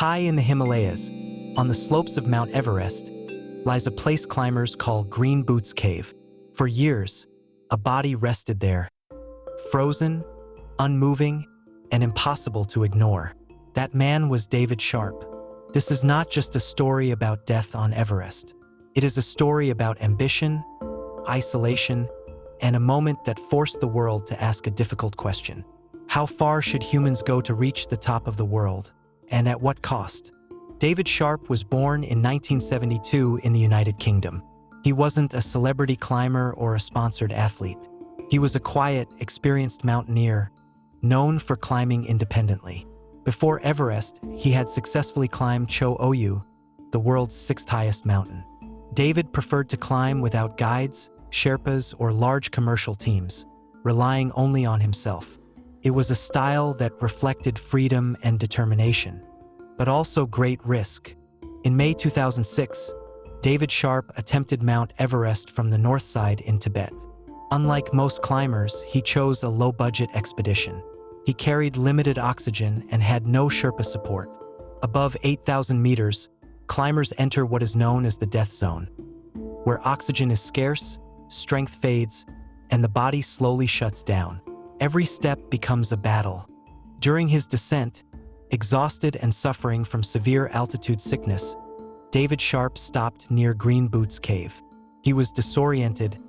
High in the Himalayas, on the slopes of Mount Everest, lies a place climbers call Green Boots Cave. For years, a body rested there, frozen, unmoving, and impossible to ignore. That man was David Sharp. This is not just a story about death on Everest. It is a story about ambition, isolation, and a moment that forced the world to ask a difficult question. How far should humans go to reach the top of the world, and at what cost? David Sharp was born in 1972 in the United Kingdom. He wasn't a celebrity climber or a sponsored athlete. He was a quiet, experienced mountaineer, known for climbing independently. Before Everest, he had successfully climbed Cho Oyu, the world's sixth highest mountain. David preferred to climb without guides, Sherpas, or large commercial teams, relying only on himself. It was a style that reflected freedom and determination, but also great risk. In May 2006, David Sharp attempted Mount Everest from the north side in Tibet. Unlike most climbers, he chose a low-budget expedition. He carried limited oxygen and had no Sherpa support. Above 8,000 meters, climbers enter what is known as the death zone, where oxygen is scarce, strength fades, and the body slowly shuts down. Every step becomes a battle. During his descent, exhausted and suffering from severe altitude sickness, David Sharp stopped near Green Boots Cave. He was disoriented,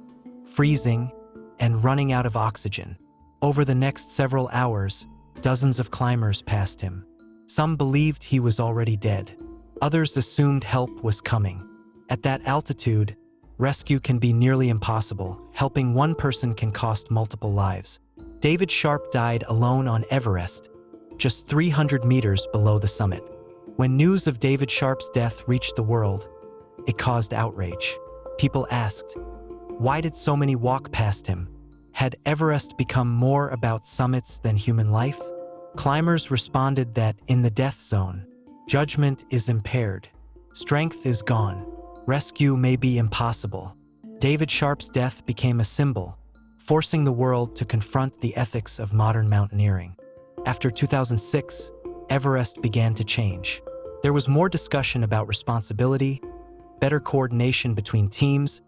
freezing, and running out of oxygen. Over the next several hours, dozens of climbers passed him. Some believed he was already dead. Others assumed help was coming. At that altitude, rescue can be nearly impossible. Helping one person can cost multiple lives. David Sharp died alone on Everest, just 300 meters below the summit. When news of David Sharp's death reached the world, it caused outrage. People asked, why did so many walk past him? Had Everest become more about summits than human life? Climbers responded that in the death zone, judgment is impaired, strength is gone, rescue may be impossible. David Sharp's death became a symbol, forcing the world to confront the ethics of modern mountaineering. After 2006, Everest began to change. There was more discussion about responsibility, better coordination between teams,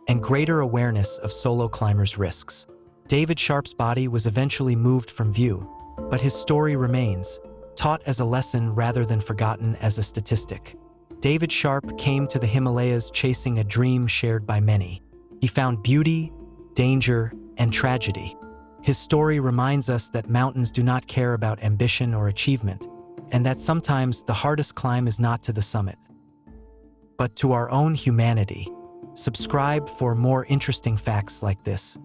and greater awareness of solo climbers' risks. David Sharp's body was eventually moved from view, but his story remains, taught as a lesson rather than forgotten as a statistic. David Sharp came to the Himalayas chasing a dream shared by many. He found beauty, danger, and tragedy. His story reminds us that mountains do not care about ambition or achievement, and that sometimes the hardest climb is not to the summit, but to our own humanity. Subscribe for more interesting facts like this.